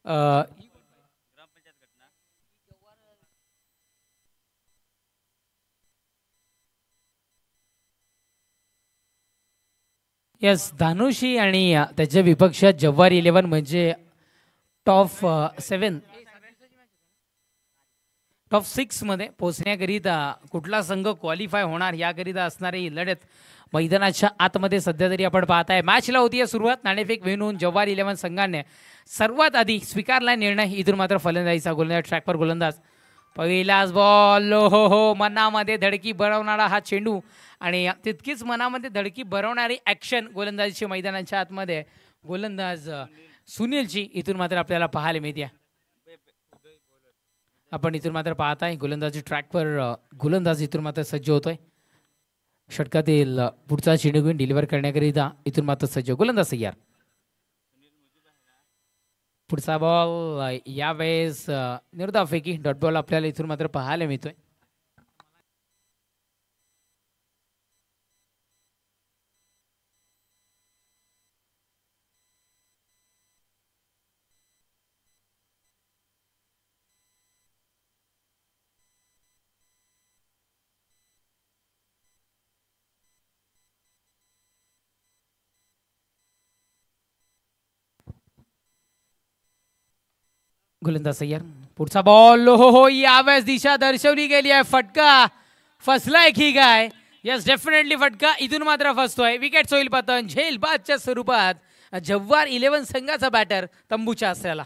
अ, yes धानुषी आणि त्याच्या विपक्षात Jawhar eleven म्हणजे टॉप 7 टॉप 6 मध्ये पोहोचण्याकरिता कुठला संघ क्वालिफाय होणार याकरिता असणारी ही लढत मैदानाच्या आतमध्ये सध्या तरी आपण पाहताय. मॅचला होती सुरुवात. नाणेफेक विनून जव्हार इलेव्हन संघाने सर्वात आधी स्वीकारला निर्णय. इथून मात्र फलंदाजीचा गोलंदाज ट्रॅकवर गोलंदाज. पहिलाच बॉल हो हो मनामध्ये धडकी भरवणारा हा चेंडू आणि तितकीच मनामध्ये धडकी भरवणारी ॲक्शन गोलंदाजीची मैदानाच्या आतमध्ये. गोलंदाज सुनीलची इथून मात्र आपल्याला पाहायला मिळते. आपण इथून मात्र पाहताय गोलंदाजी ट्रॅकवर गोलंदाज इथून मात्र सज्ज होतोय. षटकातील पुढचा चेंडू घेऊन डिलिव्हर करण्याकरिता इथून मात्र सज्ज गोलंदाज तयार. पुढचा बॉल यावेळेस निर्धावफेकी डॉट बॉल आपल्याला इथून मात्र पाहायला मिळतोय. गोलंदाज तयार. पुढचा बॉल हो हो यावेळेस दिशा दर्शवली गेली आहे. फटका फसलाय की काय? यस डेफिनेटली फटका इथून मात्र फसतोय. विकेट होईल पतन झेलबादच्या स्वरूपात जव्हार इलेव्हन संघाचा बॅटर तंबूच्या असल्याला.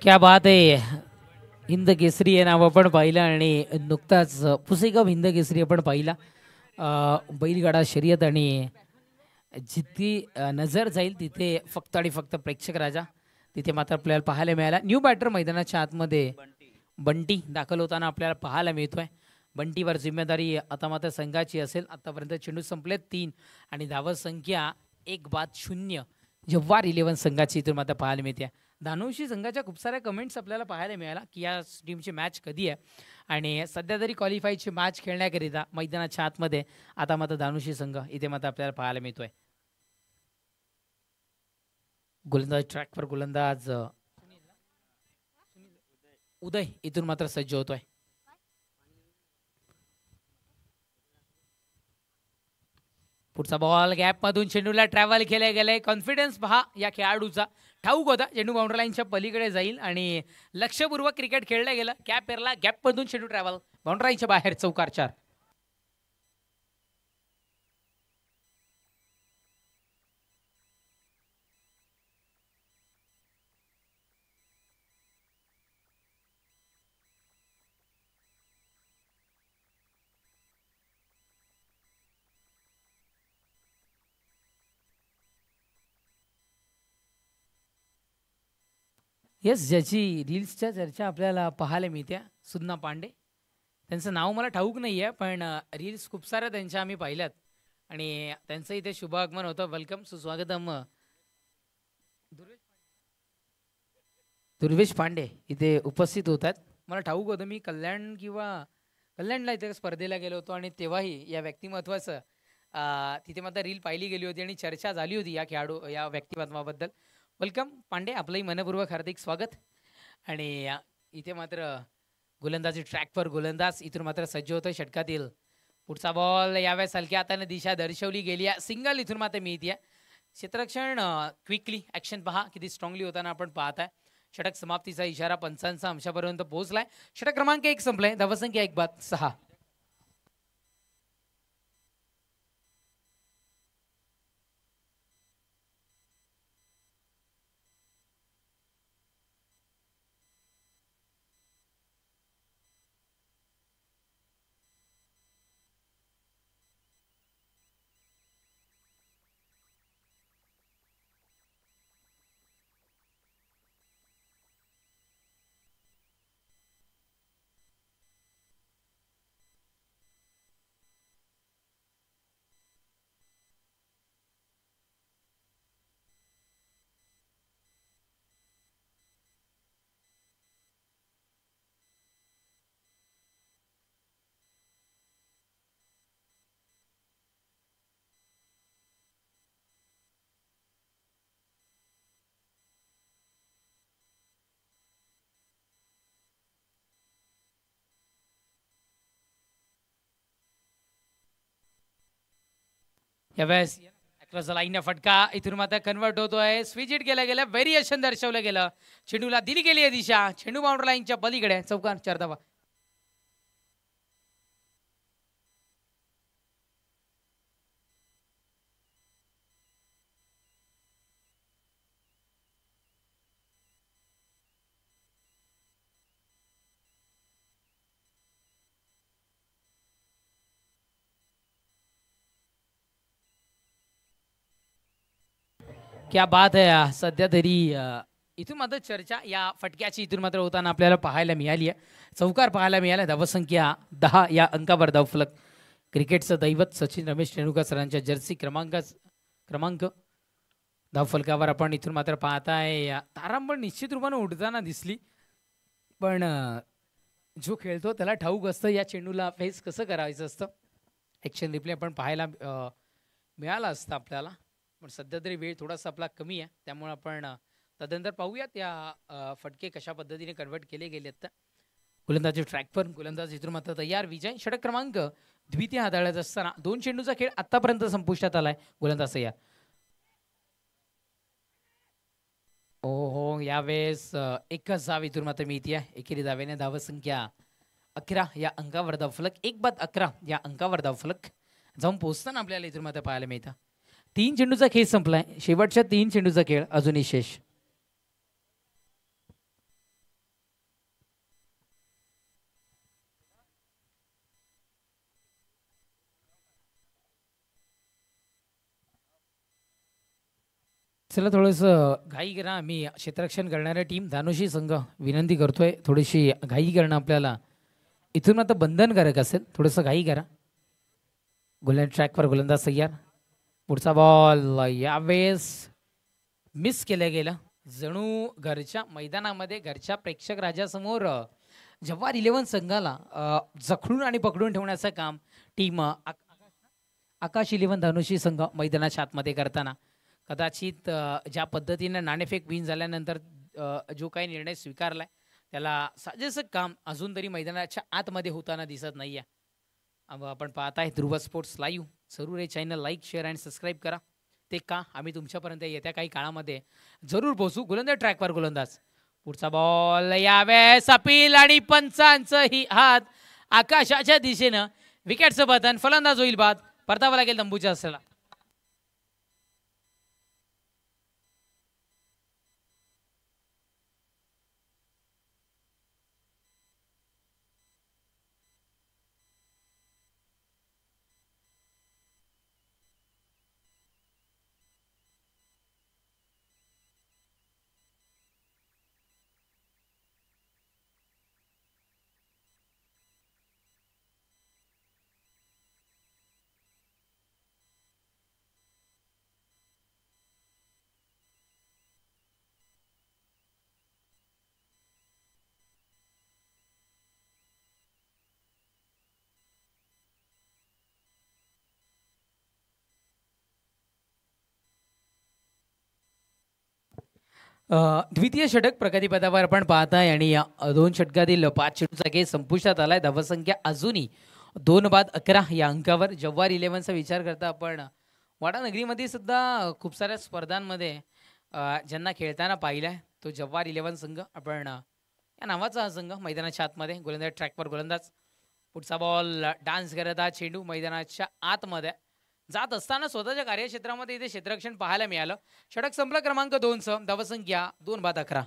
क्या बात आहे. हिंद केसरी हे नाव आपण पाहिलं आणि नुकताच पुसेगाव हिंद केसरी आपण पाहिला. बैलगाडा शर्यत आणि जितकी नजर जाईल तिथे फक्त आणि फक्त प्रेक्षक राजा तिथे मात्र आपल्याला पाहायला मिळाला. न्यू बॅटर मैदानाच्या आतमध्ये बंटी दाखल होताना आपल्याला पाहायला मिळतोय. बंटीवर जिम्मेदारी आता मात्र संघाची असेल. आतापर्यंत चेंडू संपले 3 आणि धावत संख्या 1-0 जव्हार इलेव्हन संघाची इथून मात्र पाहायला मिळते. धानुषी संघाच्या खूप साऱ्या कमेंट्स आपल्याला पाहायला मिळाला की या टीमची मॅच कधी आहे आणि सध्या तरी क्वालिफायची मॅच खेळण्याकरिता मैदानाच्या आतमध्ये आता मात्र धानुषी संघ इथे मात्र आपल्याला पाहायला मिळतोय. गोलंदाज ट्रॅकवर गोलंदाज उदय इथून मात्र सज्ज होतोय. पुढचा बॉल गॅप मधून चेंडूला ट्रॅव्हल केले गेले. कॉन्फिडन्स पहा या खेळाडूचा. ठाऊक होता चेंडू बाउंड्री लाईनच्या पलीकडे जाईल आणि लक्षपूर्वक क्रिकेट खेळलं गेलं. कॅप पेरला गॅप मधून चेंडू ट्रॅव्हल बाउंड्री लाईनच्या बाहेर चौकार 4. येस ज्याची रील्सच्या चर्चा आपल्याला पाहायला मिळत्या सुन्ना पांडे. त्यांचं नाव मला ठाऊक नाही आहे पण रील्स खूप साऱ्या त्यांच्या आम्ही पाहिल्यात आणि त्यांचं इथे शुभ आगमन होतं. वेलकम सुस्वागतम. दुर्वेश पांडे इथे उपस्थित होतात. मला ठाऊक होतं मी कल्याणला इथे स्पर्धेला गेलो होतो आणि तेव्हाही या व्यक्तिमत्वाचं तिथे मात्र रील पाहिली गेली होती आणि चर्चा झाली होती या खेळाडू या व्यक्तिमत्वाबद्दल. वेलकम पांडे आपलंही मनपूर्वक हार्दिक स्वागत. आणि इथे मात्र गोलंदाजी ट्रॅकवर गोलंदाज इथून मात्र सज्ज होतोय. षटकातील पुढचा बॉल यावेळेस हलक्या हाताने दिशा दर्शवली गेली आहे. सिंगल इथून मात्र मिळते. क्षेत्ररक्षण क्विकली ॲक्शन पहा किती स्ट्रॉंगली होताना आपण पाहताय. षटक समाप्तीचा इशारा पंचांचा अंशापर्यंत पोहोचलाय. षटक क्रमांक 1 संपलाय. धावसंख्या 1-6. यावेळेस अक्रॉस लाईन फटका इथून मात्र कन्वर्ट होतोय. स्विचिट केलं गेलं, व्हेरिएशन दर्शवलं गेलं. चेंडूला दिली गेली आहे दिशा. चेंडू बाउंड्री लाईनच्या पलीकडे चौकार 4 धावा. क्या बात आहे. सध्या तरी इथून मात्र चर्चा या फटक्याची इथून मात्र होताना आपल्याला पाहायला मिळाली आहे. चौकार पाहायला मिळाला. धावसंख्या 10 या अंकावर धावफलक. क्रिकेटचं दैवत सचिन रमेश तेंडुलकर सरांच्या जर्सी क्रमांक धावफलकावर आपण इथून मात्र पाहताय. तारांबळ निश्चित रूपाने उडताना दिसली, पण जो खेळतो त्याला ठाऊक असतं या चेंडूला फेस कसं करायचं असतं. ॲक्शन रिप्ले आपण पाहायला मिळाला असतं आपल्याला, पण सध्या तरी वेळ थोडासा आपला कमी आहे, त्यामुळे आपण तदनंतर पाहूयात या फटके कशा पद्धतीने कन्वर्ट केले गेलेत. तर गोलंदाजी ट्रॅकवर गोलंदाज इथून मात्र तयार. विजय षटक क्रमांक द्वितीय हाताळत असताना 2 चेंडूचा खेळ आतापर्यंत संपुष्टात आलाय. गोलंदाज तयार. हो, यावेळेस एकच धाव इथून मात्र मिळते. एकेरी धावेने धावसंख्या 11 या अंकावर धावफलक. 1-11 या अंकावर धावफलक जाऊन पोहोचताना आपल्याला इथून मात्र पाहायला मिळतं. 3 चेंडूचा खेळ संपलाय. शेवटच्या 3 चेंडूचा खेळ अजूनही शेष. चला थोडंसं घाई करा. आम्ही क्षेत्ररक्षण करणाऱ्या टीम धानुषी संघ विनंती करतोय, थोडीशी घाई करणं आपल्याला इथून मात्र बंधनकारक असेल. थोडंसं घाई करा. गोलंदाज ट्रॅकवर गोलंदाज तयार. पुढचा बॉल यावेळेस मिस केलं गेलं. जणू घरच्या मैदानामध्ये घरच्या प्रेक्षक राजासमोर जव्हार 11 संघाला जखडून आणि पकडून ठेवण्याचं काम टीम आकाश 11 धानुषी संघ मैदानाच्या आतमध्ये करताना कदाचित ज्या पद्धतीने नाणेफेक विन झाल्यानंतर जो काही निर्णय स्वीकारलाय त्याला साजेसं काम अजून तरी मैदानाच्या आतमध्ये होताना दिसत नाहीये. आपण पाहताय ध्रुव स्पोर्ट्स लाईव्ह. जरूर हे चॅनल लाईक, शेअर आणि सबस्क्राईब करा. ते का आम्ही तुमच्यापर्यंत येत्या काही काळामध्ये जरूर पोहोचू. गोलंदाज ट्रॅकवर गोलंदाज. पुढचा बॉल यावेळेस अपील आणि पंचांचं ही हात आकाशाच्या दिशेनं. विकेटचं पतन. फलंदाज होईल बाद. परतावा लागेल तंबूच्या असलेला. द्वितीय षटक प्रगतीपथावर आपण पाहताय आणि 2 षटकातील 5 चेंडूचा खेळ संपुष्टात आलाय. धावसंख्या अजूनही 2-11 या अंकावर. जव्हार 11चा विचार करता आपण वाडानगरीमध्ये सुद्धा खूप साऱ्या स्पर्धांमध्ये ज्यांना खेळताना पाहिलाय तो जव्हार 11 संघ. आपण या नावाचा हा संघ मैदानाच्या आतमध्ये. गोलंदाज ट्रॅकवर गोलंदाज. पुढचा बॉल डान्स करत हा चेंडू मैदानाच्या आतमध्ये जात असताना स्वतःच्या कार्यक्षेत्रामध्ये इथे क्षेत्ररक्षण पाहायला मिळालं. षटक संपला क्रमांक 2 धावसंख्या 2-11.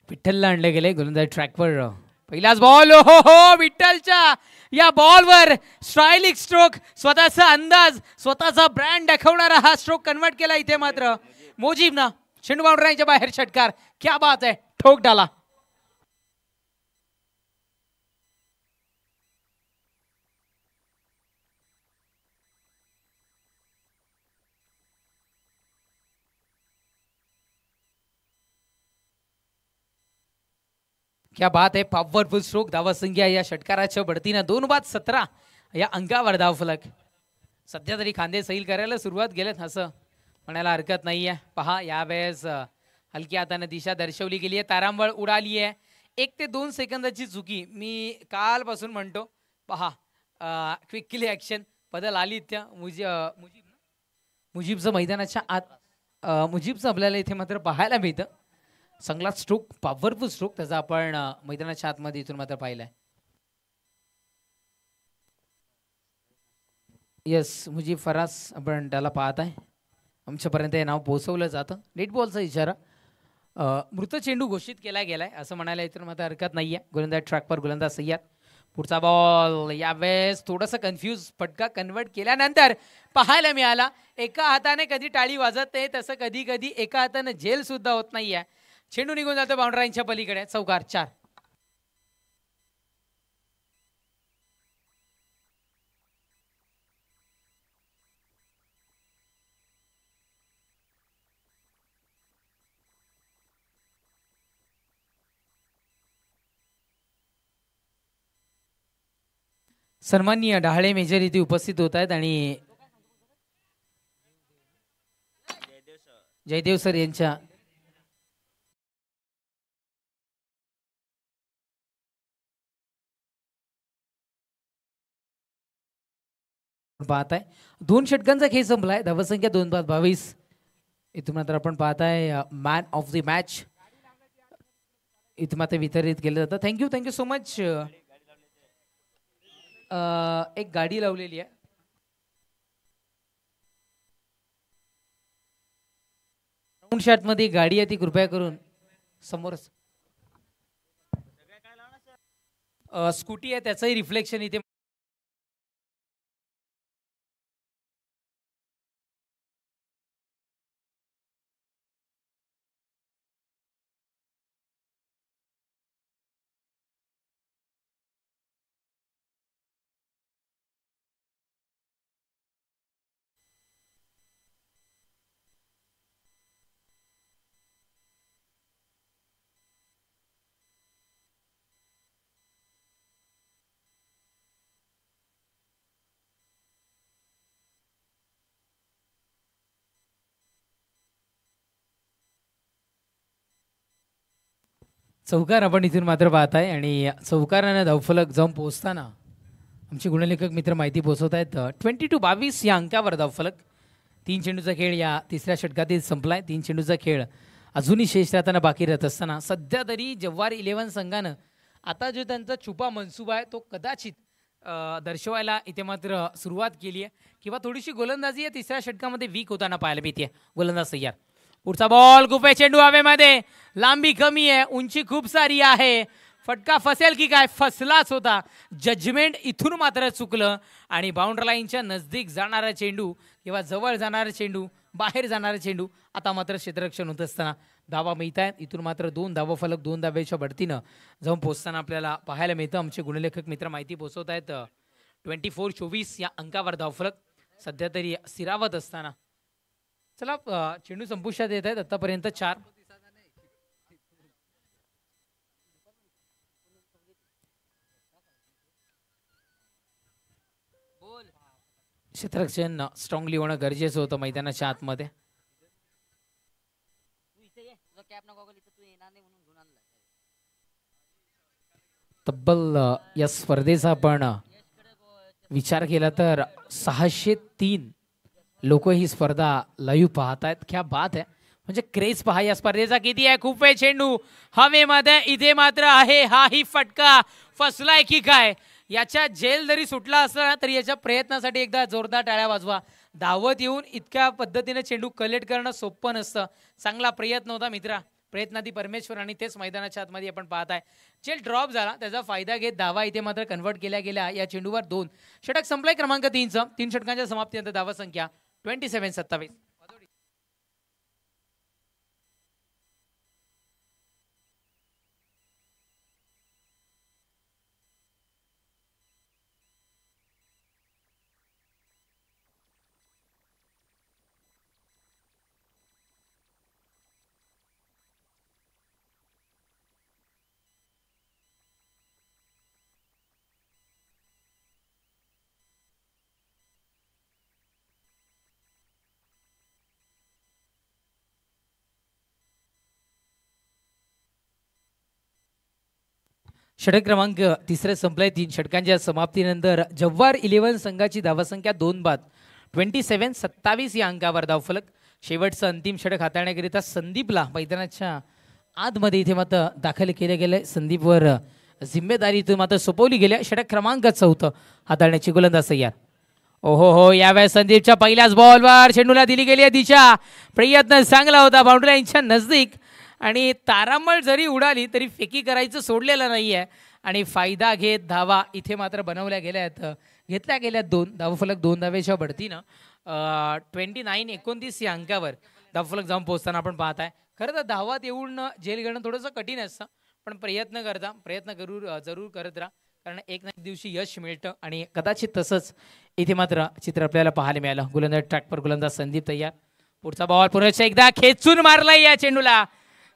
विठ्ठलला आणले गेले. गोलंदाज ट्रॅकवर पहिलाच बॉल. हो हो विठ्ठलच्या या बॉलवर स्ट्रायलिक स्ट्रोक, स्वतःचा अंदाज, स्वतःचा ब्रँड दाखवणारा हा स्ट्रोक कन्वर्ट केला इथे मात्र मुजीबनं. चेंडू बाउंड्रीच्या बाहेर षटकार. क्या बात आहे, ठोक डाला. क्या बात आहे, पॉवरफुल स्ट्रोक. धावसंख्या या षटकाराच्या बढतीनं 2-17 या अंकावर धावफलक. सध्या तरी खांदे सैल करायला सुरुवात केलेत असं म्हणायला हरकत नाहीये. पहा यावेळेस हलक्या हाताने दिशा दर्शवली गेली आहे, तारांबळ उडाली आहे. 1 ते 2 सेकंदाची चुकी मी कालपासून म्हणतो. पहा क्विकली ॲक्शन बदल आली त्या मुजीबचं मैदानाच्या आत मुजीबचं आपल्याला इथे मात्र पाहायला मिळतं. चांगला स्ट्रोक, पॉवरफुल स्ट्रोक त्याचा आपण मैदानाच्या आतमध्ये इथून मात्र पाहिलाय. येस, मुजीब फरास आपण त्याला पाहत आहे. आमच्यापर्यंत हे नाव पोहोचवलं जातं. नेट बॉलचा इशारा. मृत चेंडू घोषित केला गेलाय असं म्हणायला इथून मात्र हरकत नाहीये. गोलंदाज ट्रॅकवर गोलंदाज सय्यद. पुढचा बॉल यावेळेस थोडंसं कन्फ्यूज, फटका कन्वर्ट केल्यानंतर पाहायला मिळाला. एका हाताने कधी टाळी वाजत नाही तसं कधी कधी एका हाताने झेल सुद्धा होत नाहीये. चेंडू निघून जातो बाउंड्रीच्या पलीकडे. चौकार 4. सन्माननीय डहाळे मेजर इथे उपस्थित होत आहेत आणि जयदेव सर यांच्या पाहताय 2 षटकांचा खेळ संपलाय. धावसंख्या 2-22. इथून मात्र आपण पाहताय मॅन ऑफ द मॅच इथं मात्र वितरित केलं जातं. Thank you so much. एक गाडी लावलेली आहे. राऊंड शॉट मध्ये गाडी आहे ती कृपया करून समोरच. स्कूटी आहे त्याचंही रिफ्लेक्शन इथे चौकार आपण इथून मात्र पाहताय आणि चौकारानं धावफलक जाऊन पोहोचताना आमचे गुणलेखक मित्र माहिती पोहोचवत आहेत. 22-22 या अंकावर धावफलक. 3 चेंडूचा खेळ या तिसऱ्या षटकातील संपलाय. 3 चेंडूचा खेळ अजूनही शेष राहताना बाकी राहत असताना सध्या तरी जव्हार 11 संघानं आता जो त्यांचा छुपा मनसुबा आहे तो कदाचित दर्शवायला इथे मात्र सुरुवात केली आहे किंवा थोडीशी गोलंदाजी या तिसऱ्या षटकामध्ये वीक होताना पाहायला मिळते. गोलंदाज तयार. पुढचा बॉल गुफे चेंडू हवेमध्ये. लांबी कमी आहे, उंची खूप सारी आहे. फटका फसेल की काय? फसलाच होता. जजमेंट इथून मात्र चुकलं आणि बाउंड्री लाईनच्या नजदीक जाणारा चेंडू किंवा जवळ जाणारा चेंडू, बाहेर जाणारा चेंडू. आता मात्र क्षेत्ररक्षण होत असताना धावा मिळत आहेत. इथून मात्र 2 धावफलक 2 धावेच्या बढतीनं जाऊन पोहोचताना आपल्याला पाहायला मिळतं. आमचे गुणलेखक मित्र माहिती पोहोचवत आहेत. 24-24 या अंकावर धावफलक सध्या तरी स्थिरावत असताना चला चेंडू संपुष्टात येत आहेत. आतापर्यंत 4. क्षेत्ररक्षण स्ट्रॉंगली होणं गरजेचं होतं मैदानाच्या आतमध्ये. तब्बल या स्पर्धेचा आपण विचार केला तर 603 लोक ही स्पर्धा लाईव्ह पाहतायत. क्या बात आहे, म्हणजे क्रेज पहा या स्पर्धेचा किती आहे. खूप आहे चेंडू हवेमध्ये. इथे मात्र आहे हाही फटका. फसलाय की काय? याच्या जेल जरी सुटला असला तरी याच्या प्रयत्नासाठी एकदा जोरदार टाळ्या वाजवा. धावत येऊन इतक्या पद्धतीने चेंडू कलेक्ट करणं सोपं नसतं. चांगला प्रयत्न होता मित्रा. प्रयत्नादी परमेश्वर आणि तेच मैदानाच्या आतमध्ये आपण पाहत आहे. चेल ड्रॉप झाला, त्याचा फायदा घेत धावा इथे मात्र कन्वर्ट केल्या गेल्या. या चेंडूवर 2 षटक संपलाय क्रमांक 3चं. 3 षटकांच्या समाप्तीनंतर धावा संख्या 27-27. षटक क्रमांक 3 संपलाय. 3 षटकांच्या समाप्तीनंतर जव्हार 11 संघाची धावसंख्या 2 बाद. 27-27 या अंकावर धावफलक. शेवटचं अंतिम षटक हाताळण्याकरिता संदीपला मैदानाच्या आतमध्ये इथे मात्र दाखल केले गेले. संदीपवर जिम्मेदारी इथून मात्र सोपवली गेली. षटक क्रमांक 4 हाताळण्याची गोलंदाज तयार. ओहो हो, यावेळेस संदीपच्या पहिल्याच बॉलवर चेंडूला दिली गेली आहे दिशा. प्रयत्न चांगला होता बाउंड्री लाईनच्या नजदीक आणि तारांबळ जरी उडाली तरी फेकी करायचं सोडलेलं नाही आहे. आणि फायदा घेत धावा इथे मात्र बनवल्या गेल्या आहेत. घेतल्या गेल्या 2 धावफलक 2 धावेच्या बढतीनं 29-29 या अंकावर धावफलक जाऊन पोहोचताना आपण पाहत आहे. खरं तर धावात येऊन झेल घेणं थोडंसं कठीण असतं, पण प्रयत्न जरूर करत राहा, कारण एक ना एक दिवशी यश मिळतं. आणि कदाचित तसंच इथे मात्र चित्र आपल्याला पाहायला मिळालं. गोलंदाज ट्रॅकवर गोलंदाज संदीप तयार. पुढचा बॉल पुन्हा एकदा खेचून मारलाय या चेंडूला.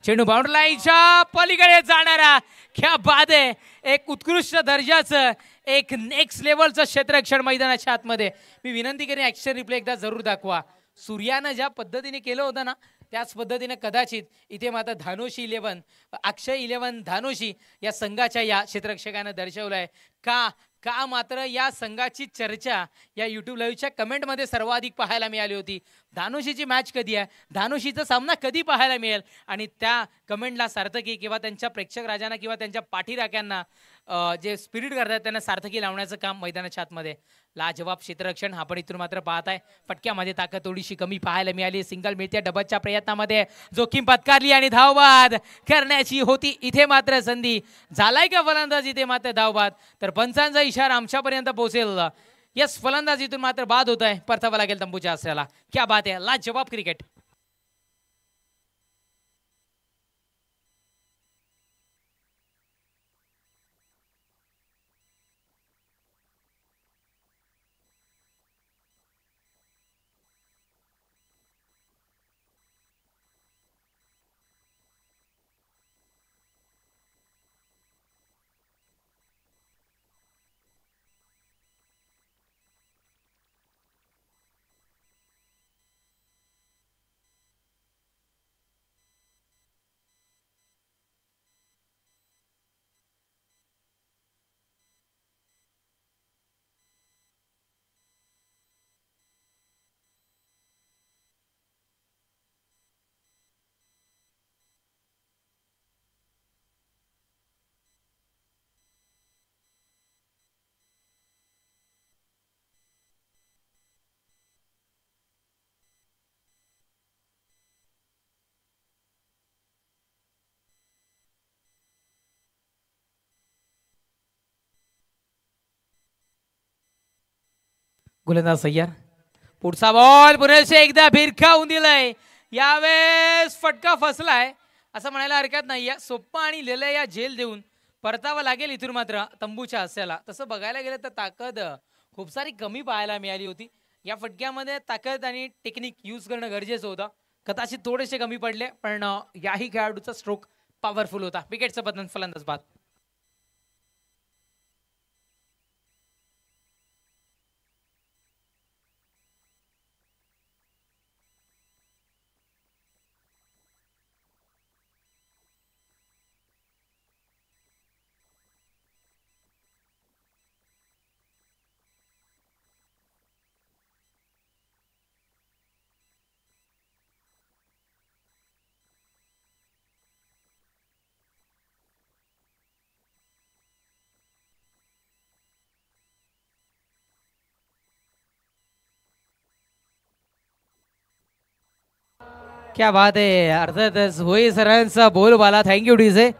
चेंडू बाउंड्री लाईनच्या पलीकडे जाणारा. क्या बाद आहे. एक उत्कृष्ट दर्जाचं एक नेक्स्ट लेवलचं क्षेत्ररक्षण मैदानाच्या आतमध्ये. मी विनंती करेन ॲक्शन रिप्ले एकदा जरूर दाखवा. सूर्यानं ज्या पद्धतीने केलं होतं ना, त्याच पद्धतीने कदाचित इथे मात्र धानोशी 11 अक्षय 11 धानोशी या संघाच्या या क्षेत्ररक्षकानं दर्शवलं आहे. का मात्र या संघाची चर्चा या यूट्यूब लाईव्हच्या कमेंटमध्ये सर्वाधिक पाहायला मिळाली होती. धानोशीची मॅच कधी आहे, धानोशीचा सामना कधी पाहायला मिळेल. आणि त्या कमेंटला सार्थकी किंवा त्यांच्या प्रेक्षक राजांना किंवा त्यांच्या पाठीराख्यांना जे स्पिरिट करतात त्यांना सार्थकी लावण्याचं काम मैदानाच्या आतमध्ये. लाजवाब क्षेत्ररक्षण आपण इथून मात्र पाहत आहे. फटक्यामध्ये ताकद थोडीशी कमी पाहायला मिळाली. सिंगल मिळते. डबलच्या प्रयत्नामध्ये जोखीम पत्कारली आणि धावबाद करण्याची होती इथे मात्र संधी. झालाय का फलंदाज इथे मात्र धावबाद, तर पंचांचा इशारा आमच्यापर्यंत पोहोचेल. यस, फलंदाज इथून मात्र बाद होत आहे. परतावा लागेल तंबूच्या आसऱ्याला. क्या बात आहे. लाजवाब क्रिकेट. गोलंदाज सय्यार. पुढचा बॉल पुन्हा एकदा भिरकावून दिलाय. यावेळेस फटका फसलाय असं म्हणायला हरकत नाही. सोप्पा आणि लेले या झेल देऊन परतावा लागेल इथून मात्र तंबूच्या आसऱ्याला. तसं बघायला गेलं तर ताकद खूप सारी कमी पाहायला मिळाली होती. या फटक्यामध्ये ताकद आणि टेक्निक यूज करणं गरजेचं होतं. कदाचित थोडेसे कमी पडले, पण याही खेळाडूचा स्ट्रोक पॉवरफुल होता. विकेटचं बदल, फलंदाज बाद. क्या बात आहे. अर्थातच भोई सरांचा बोलबाला. Thank you DJ.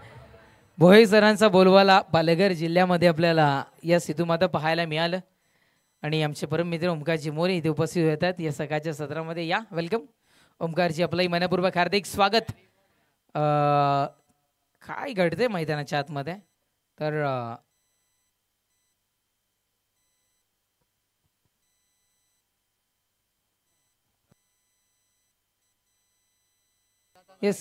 भोई सरांचा बोलबाला पालघर जिल्ह्यामध्ये आपल्याला या सिद्धूमाता पाहायला मिळालं. आणि आमचे परम मित्र ओमकारजी मोरे इथे उपस्थित होतात या सकाळच्या सत्रामध्ये. या वेलकम ओमकारजी, आपलंही मनपूर्वक हार्दिक स्वागत. काय घडते मैदानाच्या आतमध्ये तर येस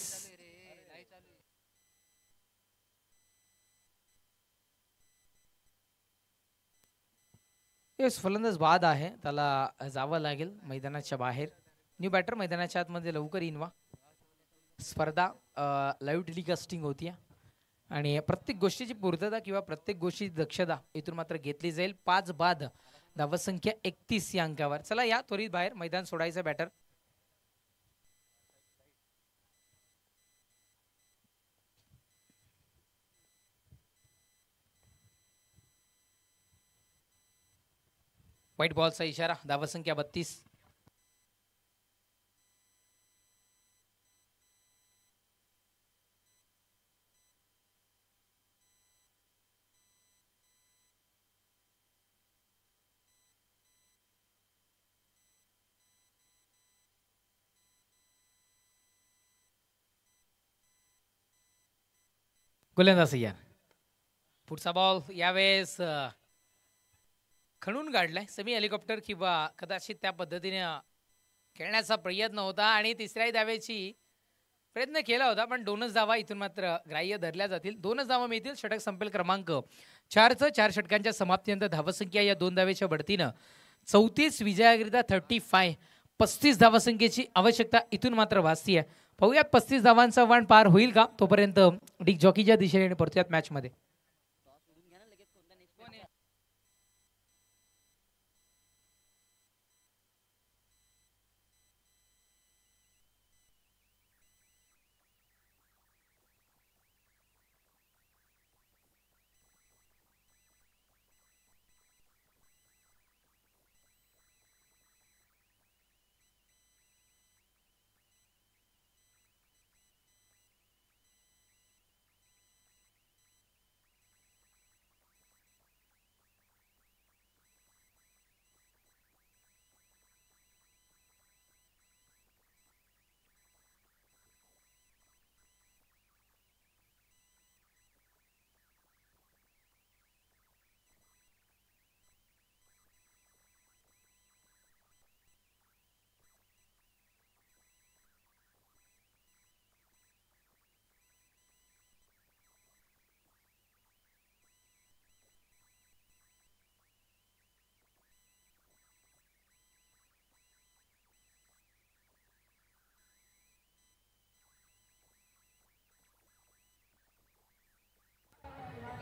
येस फलंदाज बाद आहे, त्याला जावं लागेल मैदानाच्या बाहेर. न्यू बॅटर मैदानाच्या आतमध्ये लवकर येईन वा. स्पर्धा लाईव्ह टेलिकास्टिंग होती आणि प्रत्येक गोष्टीची पूर्तता किंवा प्रत्येक गोष्टीची दक्षता इथून मात्र घेतली जाईल. 5 बाद, धावसंख्या 31 या अंकावर. चला या त्वरित बाहेर, मैदान सोडायचं बॅटर. व्हाईट बॉलचा इशारा, धावसंख्या 32. गोलंदाज यार, पुढचा बॉल यावेळेस खणून काढलाय. सेमी हेलिकॉप्टर किंवा कदाचित त्या पद्धतीने खेळण्याचा प्रयत्न होता आणि तिसऱ्याही धावेची प्रयत्न केला होता, पण 2च धावा इथून मात्र ग्राह्य धरल्या जातील. 2च धावा मिळतील. षटक संपेल क्रमांक 4चं. 4 षटकांच्या समाप्तीनंतर धावसंख्या या 2 धावेच्या बढतीनं 34 विजयाकरिता 35. 35 धावसंख्येची आवश्यकता इथून मात्र भासतीये. पाहूयात 35 धावांचा वाण पार होईल का. तोपर्यंत डिक जॉकीच्या दिशेने परतूयात मॅच मध्ये.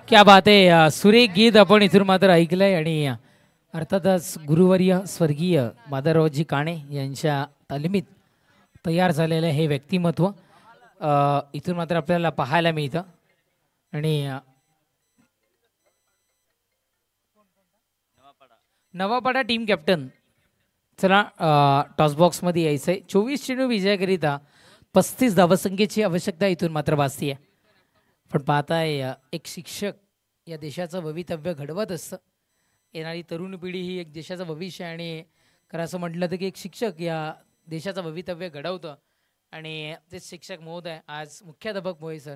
क्या बात आहे. सुरेख गीत आपण इथून मात्र ऐकलंय आणि अर्थातच गुरुवर्य स्वर्गीय माधवरावजी काणे यांच्या तालमीत तयार झालेलं हे व्यक्तिमत्व इथून मात्र आपल्याला पाहायला मिळतं. आणि नवापाडा टीम कॅप्टन, चला टॉस बॉक्समध्ये यायचंय. 24 चेंडू विजयाकरिता 35 धावसंख्येची आवश्यकता इथून मात्र भासतीये. पण पाहताय एक शिक्षक या देशाचं भवितव्य घडवत असतं. येणारी तरुण पिढी ही एक देशाचं भविष्य, आणि खरं असं म्हटलं तर की एक शिक्षक या देशाचं भवितव्य घडवतं. आणि ते शिक्षक महोदय आज मुख्याध्यापक मोये सर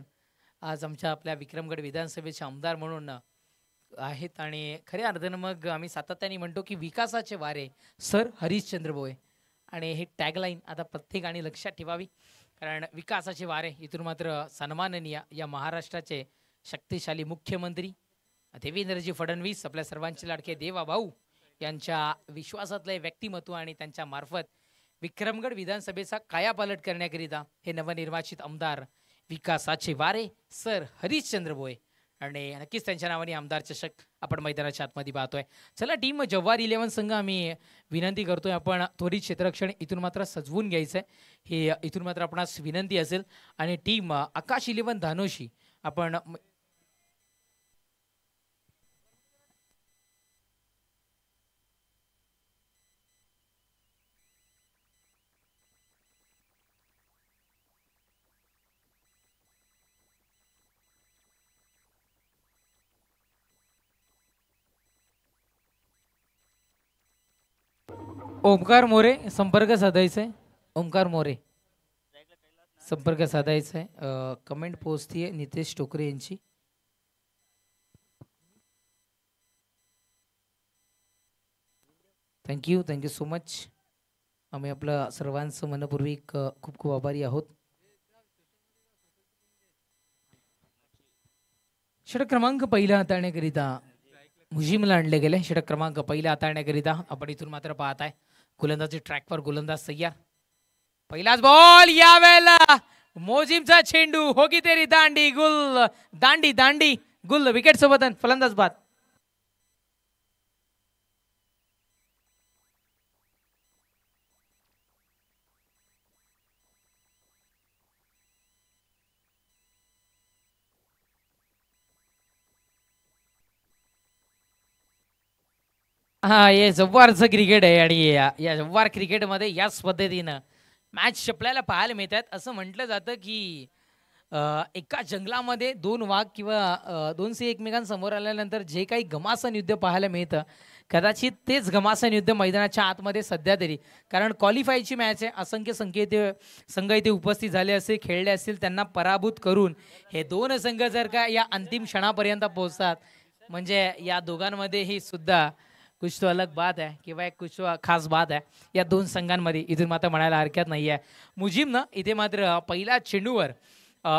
आज आमच्या आपल्या विक्रमगड विधानसभेचे आमदार म्हणून आहेत. आणि खऱ्या अर्थानं मग आम्ही सातत्याने म्हणतो की विकासाचे वारे सर हरिश्चंद्र भोये. आणि हे टॅगलाईन आता प्रत्येकाने लक्षात ठेवावी, कारण विकासाचे वारे इथून मात्र सन्माननीय या महाराष्ट्राचे शक्तिशाली मुख्यमंत्री देवेंद्रजी फडणवीस, आपल्या सर्वांचे लाडके देवाभाऊ यांच्या विश्वासातले व्यक्तिमत्व आणि त्यांच्या मार्फत विक्रमगड विधानसभेचा कायापालट करण्याकरिता हे नवनिर्वाचित आमदार विकासाचे वारे सर हरिश्चंद्र भोये, आणि नक्कीच त्यांच्या नावाने आमदार चषक आपण मैदानाच्या आतमध्ये पाहतोय. चला टीम जव्हार 11 संघ आम्ही विनंती करतोय, आपण त्वरित क्षेत्ररक्षण इथून मात्र सजवून घ्यायचंय, हे इथून मात्र आपणास विनंती असेल. आणि टीम आकाश 11 धानोशी आपण ओमकार मोरे संपर्क साधायचा आहे. ओमकार मोरे संपर्क साधायचा आहे. कमेंट पोहोचतीये नितेश टोकरे यांची. Thank you so much. आम्ही आपलं सर्वांचं मनपूर्वक खूप खूप आभारी आहोत. षटक क्रमांक पहिला हाताळण्याकरिता मुजीमला आणले गेले. षटक क्रमांक पहिला हाताळण्याकरिता आपण इथून मात्र पाहताय गोलंदाजी ट्रॅकवर गोलंदाज तयार. पहिलाच बॉल यावेळेला मोजीमचा चेंडू होगी तेरी दांडी गुल दांडी दांडी गुल विकेट सोबत फलंदाज बाद. हा हे जव्वारचं क्रिकेट आहे आणि या जव्वार क्रिकेटमध्ये याच पद्धतीनं मॅच आपल्याला पाहायला मिळतात. असं म्हटलं जातं की एका जंगलामध्ये दोन वाघ किंवा दोन सिंह एकमेकांसमोर आल्यानंतर जे काही घमासान युद्ध पाहायला मिळतं कदाचित तेच घमासान युद्ध मैदानाच्या आतमध्ये सध्या तरी, कारण क्वालिफायची मॅच आहे. असंख्य संघ इथे उपस्थित झाले असे खेळले असतील, त्यांना पराभूत करून हे दोन संघ जर का या अंतिम क्षणापर्यंत पोहोचतात म्हणजे या दोघांमध्ये ही सुद्धा कुछ तो अलग बात आहे किंवा एक कुछ खास बात आहे या दोन संघांमध्ये. इथून मात्र म्हणायला हरकत नाही आहे. मुजीमनं इथे मात्र पहिल्या चेंडूवर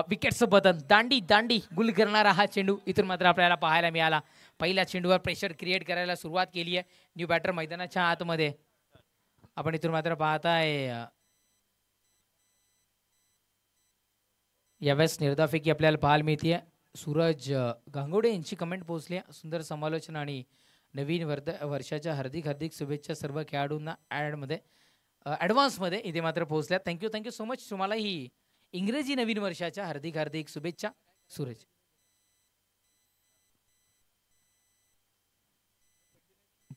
विकेटचं बदल दांडी दांडी गुल करणारा हा चेंडू इथून मात्र आपल्याला पाहायला मिळाला. पहिल्या चेंडूवर प्रेशर क्रिएट करायला सुरुवात केली आहे न्यू बॅटर मैदानाच्या आतमध्ये. आपण इथून मात्र पाहताय यावेळेस निर्धाफेकी आपल्याला पाहायला मिळते. सूरज गांगोडे यांची कमेंट पोहोचली आहे. सुंदर समालोचन आणि नवीन वर्षाच्या हार्दिक हार्दिक शुभेच्छा सर्व खेळाडूंना ॲडव्हान्समध्ये इथे मात्र पोहोचल्या. Thank you so much. तुम्हाला ही इंग्रजी नवीन वर्षाच्या हार्दिक हार्दिक शुभेच्छा सूरज.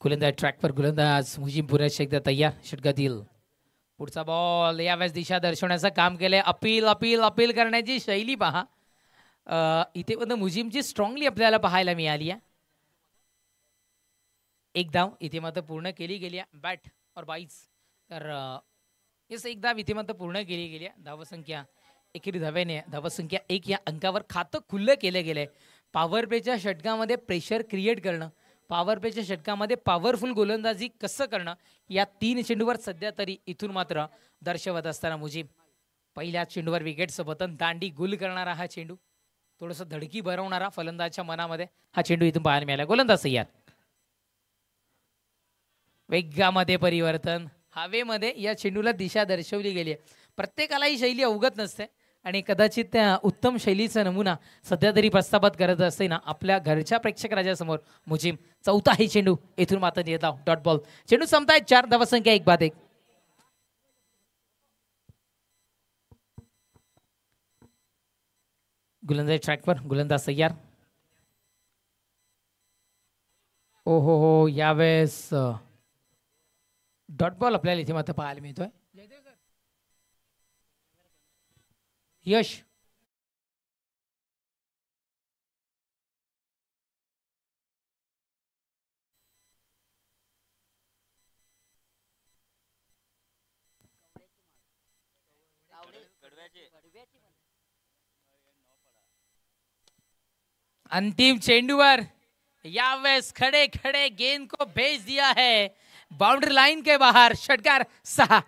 गोलंदाज ट्रॅकवर गोलंदाज मुजीम पुन्हा एकदा तयार. षटकातील पुढचा बॉल यावेळेस दिशा दर्शवण्याचं काम केलंय. अपील अपील अपील करण्याची शैली पहा इथे पण मुजीमची स्ट्रॉंगली आपल्याला पाहायला मिळाली आहे. एक धाव इथे मात्र पूर्ण केली गेली आहे. बॅट और बाईस तर येस एक धाव इथे मात्र पूर्ण केली गेली आहे. धावसंख्या एकेरी धाव्याने धावसंख्या 1 या अंकावर खातं खुल्लं केलं गेलंय. पॉवर प्लेच्या षटकामध्ये प्रेशर क्रिएट करणं, पॉवर प्लेच्या षटकामध्ये पॉवरफुल गोलंदाजी कसं करणं या 3 चेंडूवर सध्या तरी इथून मात्र दर्शवत असताना मुजीम पहिल्या चेंडूवर विकेटचं बटन दांडी गुल करणारा हा चेंडू, थोडंसं धडकी भरवणारा फलंदाजच्या मनामध्ये हा चेंडू इथून पाहायला मिळाला. गोलंदाज तयार. वेगामध्ये परिवर्तन, हवेमध्ये या चेंडूला दिशा दर्शवली गेली आहे. प्रत्येकाला ही शैली अवगत नसते आणि कदाचित त्या उत्तम शैलीचा नमुना सध्या तरी प्रस्थापित करत असते ना आपल्या घरच्या प्रेक्षक राजासमोर मुजीम. चौथा ही चेंडू इथून मात्र येत डॉट बॉल. चेंडू संपतायत 4 धावसंख्या 1-1. गोलंदाज ट्रॅकवर गोलंदाज तयार. ओ हो यावेळेस डॉट बॉल आपल्याला इथे मात्र पाहायला मिळतोय. यश अंतिम चेंडूवर यावेळेस खड़े खड़े गेंद को भेज दिया है बाउंड्री लाइन के बाहर. षटकार 6.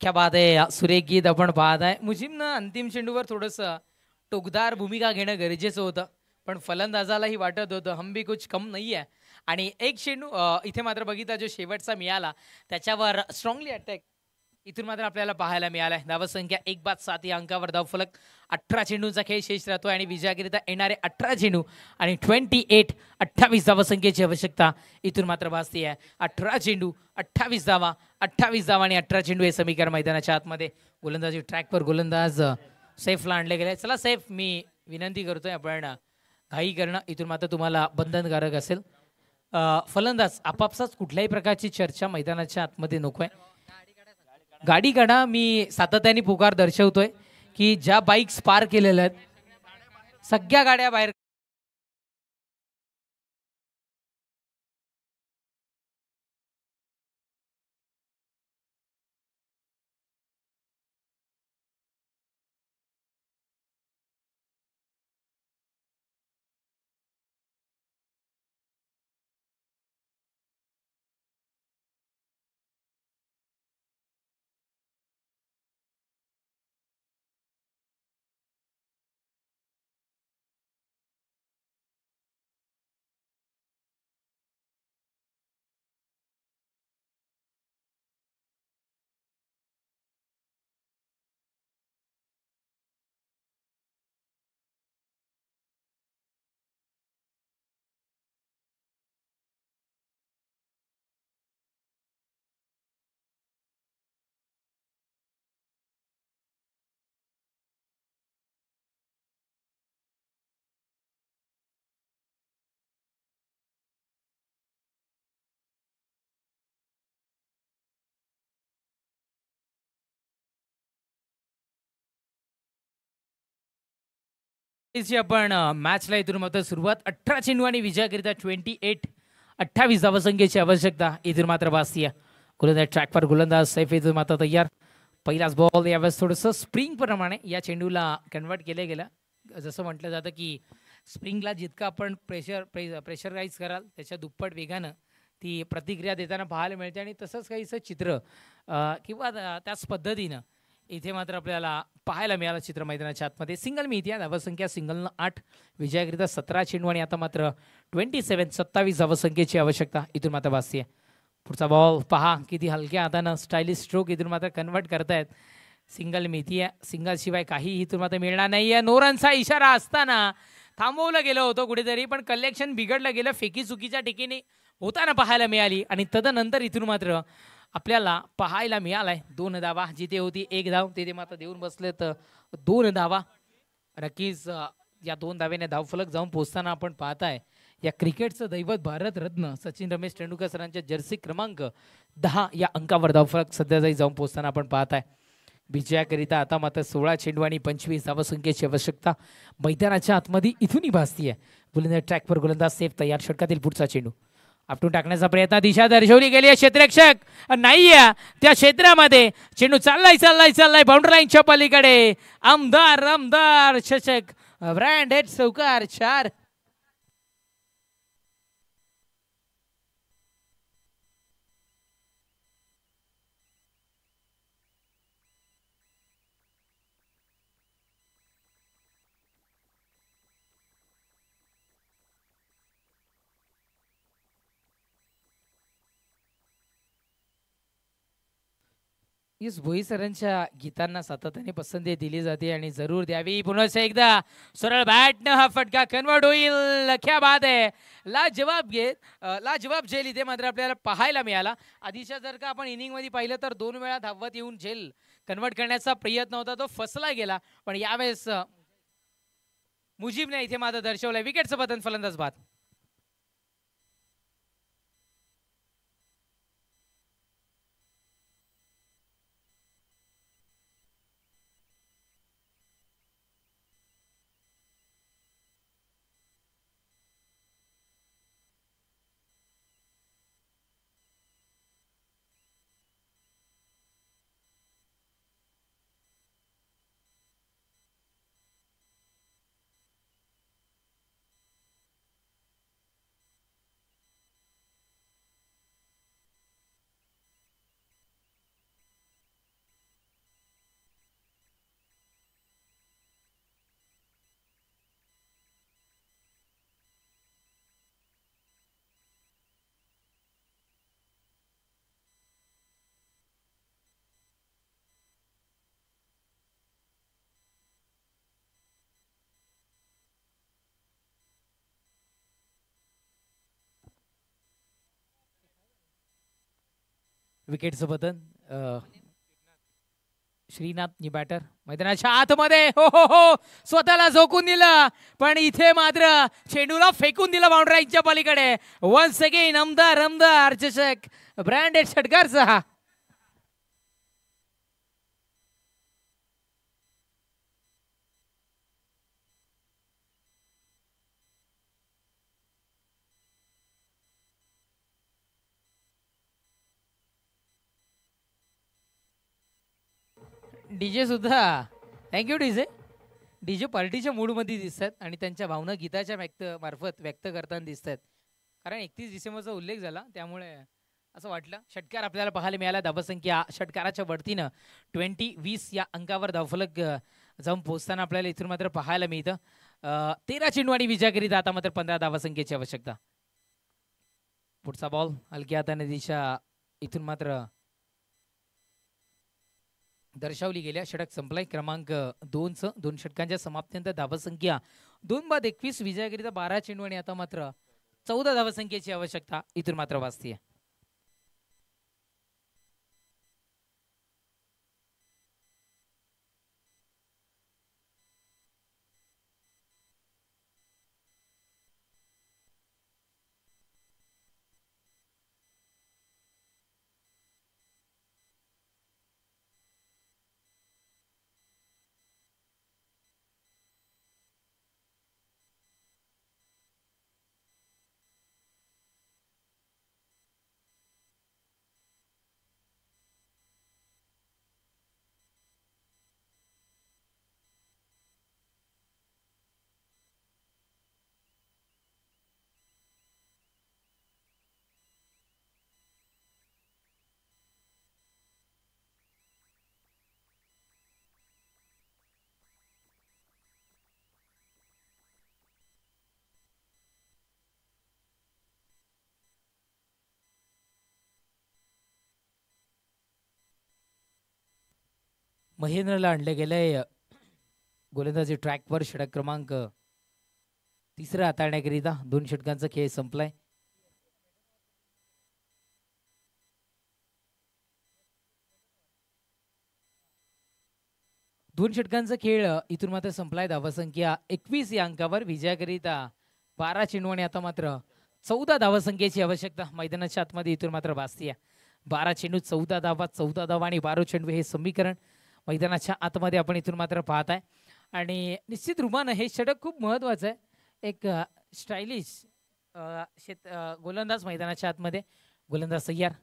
क्या बात आहे, सुरेख गीत आपण पाहत आहे. मुजीबनं अंतिम चेंडूवर थोडंसं टोकदार भूमिका घेणं गरजेचं होतं, पण फलंदाजालाही वाटत होतं हम भी कुछ कम नाही आहे. आणि एक चेंडू इथे मात्र बघितला जो शेवटचा मिळाला त्याच्यावर स्ट्रॉंगली अटॅक इथून मात्र आपल्याला पाहायला मिळालाय. धावसंख्या 1 बाद 7 या अंकावर धावफलक. 18 चेंडूंचा खेळ शेष राहतोय आणि विजयाकरिता येणारे 18 चेंडू आणि 28 धावसंख्येची आवश्यकता इथून मात्र भासती आहे. 18 चेंडू 28 धावा आणि 18 चेंडू हे समीकरण मैदानाच्या आतमध्ये. गोलंदाजी ट्रॅकवर गोलंदाज सेफला आणले गेले. चला सेफ, मी विनंती करतोय आपण घाई करणं इथून मात्र तुम्हाला बंधनकारक असेल. फलंदाज आपापसाच कुठल्याही प्रकारची चर्चा मैदानाच्या आतमध्ये नकोय. गाडी काढा. मी सातत्याने पुकार दर्शवतोय की ज्या बाईक्स पार केलेल्या आहेत सगळ्या गाड्या बाहेर. आपण मॅचला इथून मात्र सुरुवात. 18 चेंडू आणि विजयाकरिता 28 धावसंख्येची आवश्यकता इथून मात्र भासतीय. गोलंदाज ट्रॅकवर गोलंदाज सैफ इथून मात्र तयार. पहिलाच बॉल यावेळेस थोडंसं स्प्रिंग प्रमाणे या चेंडूला कन्वर्ट केलं गेलं. जसं म्हटलं जातं की स्प्रिंगला जितकं आपण प्रेशराईज कराल त्याच्या दुप्पट वेगानं ती प्रतिक्रिया देताना पाहायला मिळते. आणि तसंच काहीसं चित्र किंवा त्याच पद्धतीनं इथे मात्र आपल्याला पाहायला मिळालं चित्र मैदानाच्या आतमध्ये. सिंगल मिळते आहे. धावसंख्या सिंगलनं 8, विजयाकरिता 17 चेंडू आणि आता मात्र 27 धावसंख्येची आवश्यकता इथून मात्र भासते. पुढचा बॉल पहा किती हलक्या हातानं स्टायलिश स्ट्रोक इथून मात्र कन्वर्ट करतायत. सिंगल मिळती आहे. सिंगल शिवाय काहीही इथून मात्र मिळणार नाही आहे. नो रनचा इशारा असताना थांबवलं गेलं होतं कुठेतरी, पण कलेक्शन बिघडलं गेलं. फेकी चुकीच्या ठिकाणी होताना पाहायला मिळाली आणि तदनंतर इथून मात्र आपल्याला पाहायला मिळालाय 2 धावा. जिथे होती 1 धाव तिथे मात्र देऊन बसले तर 2 धावा. नक्कीच या 2 धावेने धावफलक जाऊन पोहोचताना आपण पाहताय या क्रिकेटचं दैवत भारतरत्न सचिन रमेश तेंडुलकर सरांच्या जर्सी क्रमांक 10 या अंकावर धावफलक सध्या जाऊन पोहोचताना आपण पाहताय. विजयाकरिता आता मात्र 16 चेंडू आणि 25 धावसंख्येची आवश्यकता मैदानाच्या आतमध्ये इथूनही भासतीये. गोलंदाज ट्रॅकवर गोलंदाज सेफ तयार. षटकातील पुढचा चेंडू आपटून टाकण्याचा प्रयत्न. दिशा दर्शवली गेली आहे. क्षेत्ररक्षक नाहीये त्या क्षेत्रामध्ये. चेंडू चाललाय बाउंड्री लाईनच्या पलीकडे. आमदार शशक ब्रँडेड चौकार 4. येस, भोई सरांच्या गीतांना सातत्याने पसंती दिली जाते आणि जरूर द्यावी. पुन्हा एकदा सरळ बॅटनं हा फटका कन्वर्ट होईल. क्या बात आहे. लाजवाब झेल इथे मात्र आपल्याला पाहायला मिळाला. आधीच्या जर का आपण इनिंगमध्ये पाहिलं तर 2 वेळा धावत येऊन झेल कन्वर्ट करण्याचा प्रयत्न होता, तो फसला गेला. पण यावेळेस मुजीबने इथे मात्र दर्शवलंय विकेटचं पतन. फलंदाज बाद. विकेटचं पतन. श्रीनाथ बॅटर मैदानाच्या आतमध्ये, हो हो हो, स्वतःला झोकून दिलं, पण इथे मात्र चेंडूला फेकून दिलं बाउंड्राईच्या पलीकडे. वन्स अगेन आमदार आमदार चषक ब्रँडेड षटकारचा हा. डीजे सुद्धा, थँक्यू डीजे. डीजे पार्टीच्या मूडमध्ये दिसतात आणि त्यांच्या भावना गीताच्या मार्फत व्यक्त करताना दिसत आहेत. कारण 31 डिसेंबरचा उल्लेख झाला त्यामुळे असं वाटलं. षटकार आपल्याला पाहायला मिळाला. धावसंख्या षटकाराच्या बढतीनं 20-20 या अंकावर धावफलक जाऊन पोहोचताना आपल्याला इथून मात्र पाहायला मिळतं. 13 चेंडू आणि विजयाकरिता आता मात्र 15 धावसंख्येची आवश्यकता. पुढचा बॉल हलक्या हाताने दिशा इथून मात्र दर्शवली गेल्या. षटक संपलाय. क्रमांक 2चं 2 षटकांच्या समाप्तीनंतर धावसंख्या 2-21 विजयाकरिता 12 चेंडू आणि आता मात्र 14 धावसंख्येची आवश्यकता इथून मात्र वाचतीये. महेंद्रला आणले गेले गोलंदाजी ट्रॅकवर. षटक क्रमांक 3 हाताळण्याकरिता 2 षटकांचा खेळ संपलाय. दोन षटकांचा खेळ इथून मात्र संपलाय. धावसंख्या 21 या अंकावर विजयाकरिता 12 चेंडू आणि आता मात्र 14 धावसंख्येची आवश्यकता मैदानाच्या आतमध्ये इथून मात्र भासतीये. 12 चेंडू 14 धावा, 14 धावा आणि 12 चेंडू हे समीकरण मैदानाच्या आतमध्ये आपण इथून मात्र पाहताय. आणि निश्चित रूपानं हे षटक खूप महत्वाचं आहे. एक स्टायलिश गोलंदाज मैदानाच्या आतमध्ये. गोलंदाज तयार.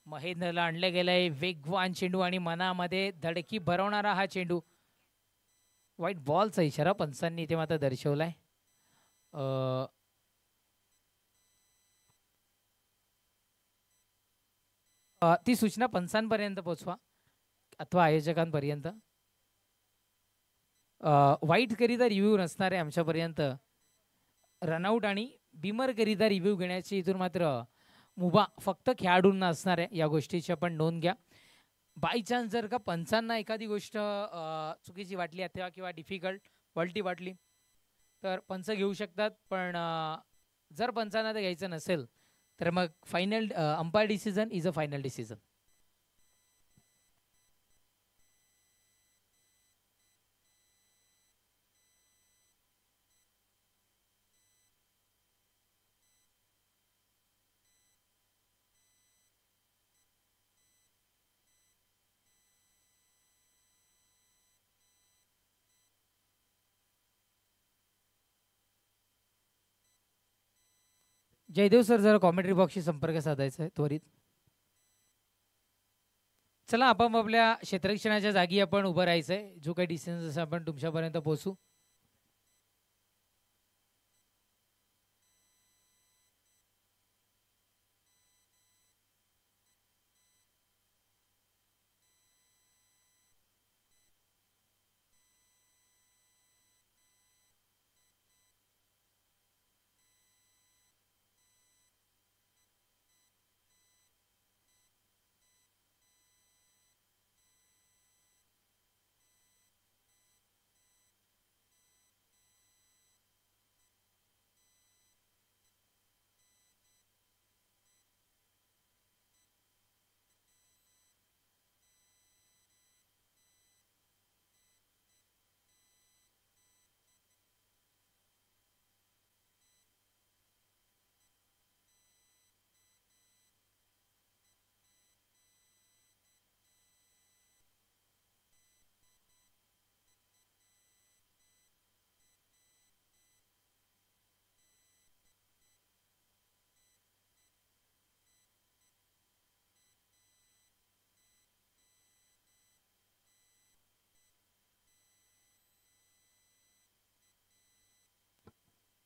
महेंद्रला आणले गेलंय. वेगवान चेंडू आणि मनामध्ये धडकी भरवणारा हा चेंडू. वाईट बॉलचा इशारा पंचांनी इथे मात्र दर्शवलाय. ती सूचना पंचांपर्यंत पोहोचवा अथवा आयोजकांपर्यंत. वाईट करिता रिव्ह्यू नसणारे आमच्यापर्यंत रनआउट आणि बिमर करिता रिव्ह्यू घेण्याची इथून मात्र मुभा फक्त खेळाडूंना असणार आहे. या गोष्टीची आपण नोंद घ्या. बाय चान्स जर का पंचांना एखादी गोष्ट चुकीची वाटली अथवा किंवा डिफिकल्ट पलटी वाटली तर पंच घेऊ शकतात. पण जर पंचांना ते घ्यायचं नसेल तर मग final umpire decision is a final decision. Jaydev sir जरा कॉमेंट्री बॉक्सशी संपर्क साधायचा आहे त्वरित. चला आपण आपल्या क्षेत्ररक्षणाच्या जागी आपण उभं राहायचंय. जो काही डिस्टन्स आपण तुमच्यापर्यंत पोहोचू.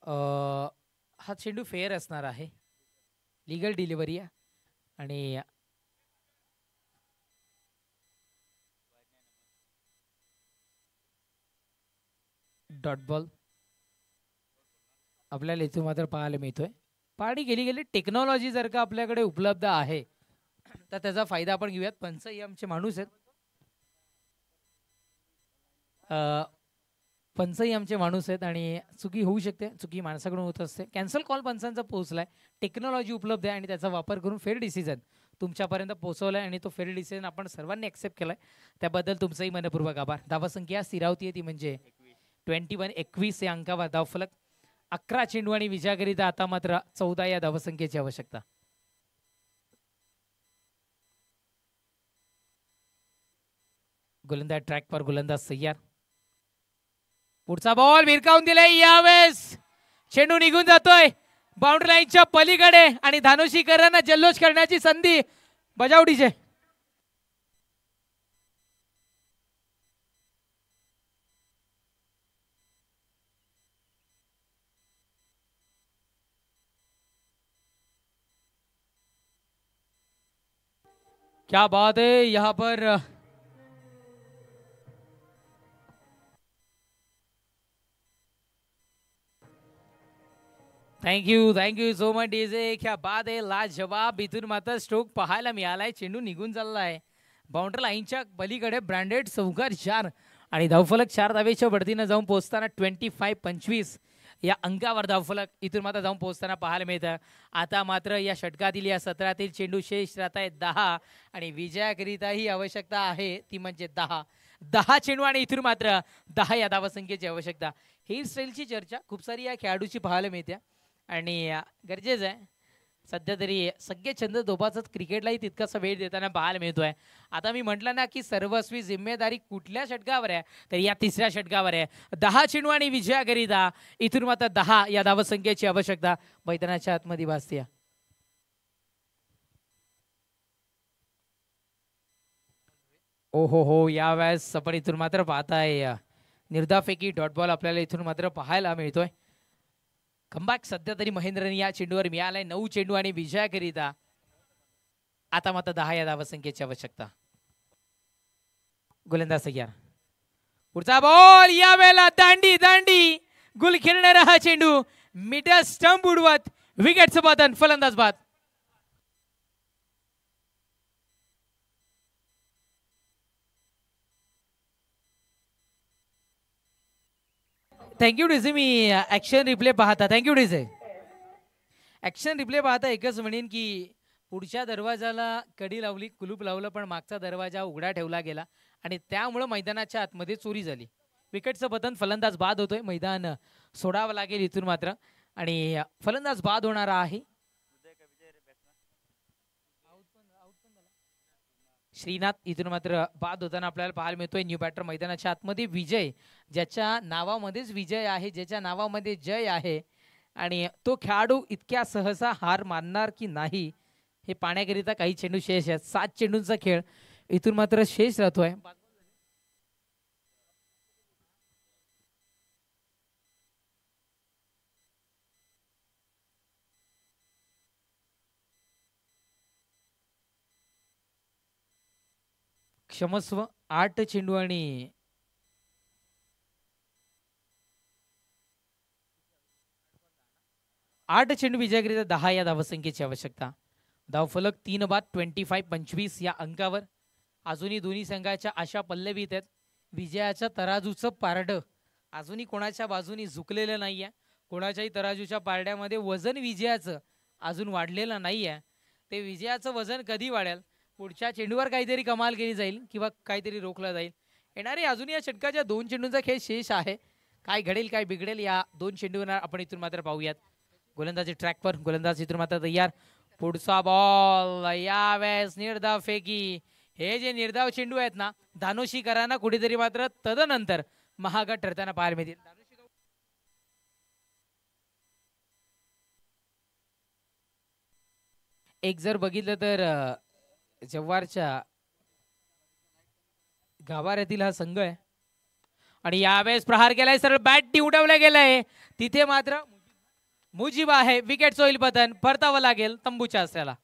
हा चेंडू फेअर असणार आहे, लिगल डिलिव्हरी आहे आणि डॉट बॉल आपल्याला इथून मात्र पाहायला मिळतोय. पाणी गेली गेली टेक्नॉलॉजी जर का आपल्याकडे उपलब्ध आहे तर त्याचा फायदा आपण घेऊयात. पंचही आमचे माणूस आहेत, पंचही आमचे माणूस आहेत आणि चुकी होऊ शकते, चुकी माणसाकडून होत असते. कॅन्सल कॉल पंचांचा पोहोचलाय, टेक्नॉलॉजी उपलब्ध आहे आणि त्याचा वापर करून फेअर डिसिजन तुमच्यापर्यंत पोहोचवलाय आणि तो फेअर डिसिजन आपण सर्वांनी ॲक्सेप्ट केलाय, त्याबद्दल तुमचंही मनपूर्वक आभार. धावसंख्या स्थिरावती आहे ती म्हणजे 21 या अंकावर धावफलक. 11 चेंडू आणि विजयाकरिता आता मात्र 14 या धावसंख्येची आवश्यकता. गोलंदाज ट्रॅक पर गोलंदाज तयार. पुढचा बॉल भिरकावून दिलाय, यावेळेस चेंडू निघून जातोय बाउंड्री लाईनच्या पलीकडे आणि धानुशीकरांना जल्लोष करण्याची संधी बजावडीचे. क्या बात है यहाँ पर. Thank you so much DJ. क्या बात आहे, लाजवाब. इथून मात्र स्ट्रोक पाहायला मिळालाय, चेंडू निघून चाललाय बाउंड्री लाईनच्या पलीकडे. ब्रँडेड चौकार 4 आणि धावफलक 4 धावेच्या बढतीनं जाऊन पोहोचताना 25 या अंकावर धावफलक इथून मात्र जाऊन पोहोचताना पाहायला मिळतं. आता मात्र या षटकातील या सत्रातील चेंडू शेष राहत आहेत 10 आणि विजयाकरिता ही आवश्यकता आहे ती म्हणजे 10 चेंडू आणि इथून मात्र 10 या धावसंख्येची आवश्यकता. हेअरस्टाईलची चर्चा खूप सारी या खेळाडूची पाहायला मिळते आणि गरजेचं आहे. सध्या तरी सगळे छंद जोपासत क्रिकेटलाही तितकासा वेळ देताना पाहायला मिळतोय. आता मी म्हटलं ना की सर्वस्वी जिम्मेदारी कुठल्या षटकावर आहे, तर या तिसऱ्या षटकावर आहे. 10 चेंडू आणि विजयाकरिता इथून मात्र 10 या धावसंख्येची आवश्यकता मैदानाच्या आतमध्ये भासते. हो, यावेळेस आपण इथून मात्र पाहताय निर्धाफेकी डॉट बॉल आपल्याला इथून मात्र पाहायला मिळतोय. कमबॅक सध्या तरी महेंद्रने या चेंडूवर मिळालाय. 9 चेंडू आणि विजयाकरिता आता मात्र 10 या धावसंख्येची आवश्यकता. गोलंदाज तयार. पुढचा बॉल यावेळेला दांडी गुल खेळणारा हा चेंडू मिडल स्टंप उडवत विकेटचं पतन. फलंदाज बाद. Thank you DJ. मी ऍक्शन रिप्ले पाहता. Thank you DJ. ऍक्शन रिप्ले पाहता एकच म्हणेन की पुढच्या दरवाजाला कडी लावली, कुलूप लावलं, पण मागचा दरवाजा उघडा ठेवला गेला आणि त्यामुळे मैदानाच्या आतमध्ये चोरी झाली. विकेटचं पतन. फलंदाज बाद होतोय. मैदान सोडावं लागेल इथून मात्र आणि फलंदाज बाद होणारा आहे श्रीनाथ. इथून मात्र बाद होताना आपल्याला पाहायला मिळतोय. न्यू बॅटर मैदानाच्या आतमध्ये विजय, ज्याच्या नावामध्येच विजय आहे, ज्याच्या नावामध्ये जय आहे आणि तो खेळाडू इतक्या सहसा हार मानणार की नाही हे पाहण्याकरिता काही चेंडू शेष आहेत. 7 चेंडूंचा खेळ इथून मात्र शेष राहतोय. क्षमस्व 8 चेंडू आणि 8 चेंडू विजयाकरिता 10 या धावसंख्येची आवश्यकता. धावफलक 3 बाद 25 या अंकावर. अजूनही दोन्ही संघाच्या आशा पल्लवीत आहेत. विजयाच्या तराजूचं पारडं अजूनही कोणाच्या बाजूनी झुकलेलं नाहीये. कोणाच्याही तराजूच्या पारड्यामध्ये वजन विजयाचं अजून वाढलेलं नाहीये. ते विजयाचं वजन कधी वाढेल, पुढच्या चेंडूवर काहीतरी कमाल केली जाईल किंवा काहीतरी रोखलं जाईल. येणारे अजून या षटकाच्या 2 चेंडूंचा खेळ शेष आहे. काय घडेल काय बिघडेल या 2 चेंडूंना आपण इथून मात्र पाहूयात. गोलंदाजी ट्रॅकवर. गोलंदाज इथून मात्र तयार. पुढचा बॉल यावेळेस निर्धाव फेकी. हे जे निर्धाव चेंडू आहेत ना, धानुशीकरांना कुठेतरी मात्र तदनंतर महागात ठरताना पाहायला मिळतील. एक जर बघितलं तर जव्हारच्या गाभाऱ्यातील हा संघ आहे आणि यावेळेस प्रहार केलाय, सरळ बॅट उडवला गेलाय. तिथे मात्र मुजीब आहे, विकेट होईल पतन, परतावं लागेल तंबूच्या असल्याला.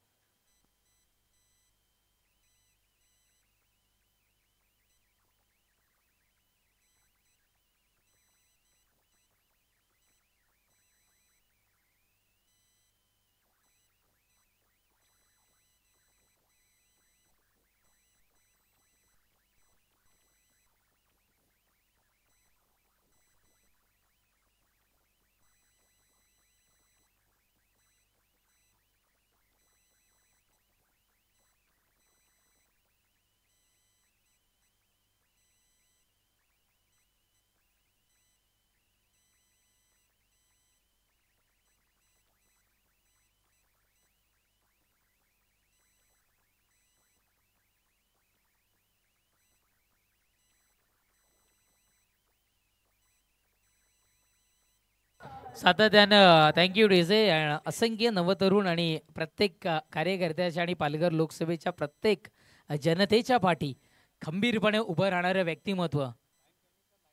सातत्यानं थँक्यू डेझे. असंख्य नवतरुण आणि प्रत्येक कार्यकर्त्याच्या आणि पालघर लोकसभेच्या प्रत्येक जनतेच्या पाठी खंबीरपणे उभं राहणारं व्यक्तिमत्व,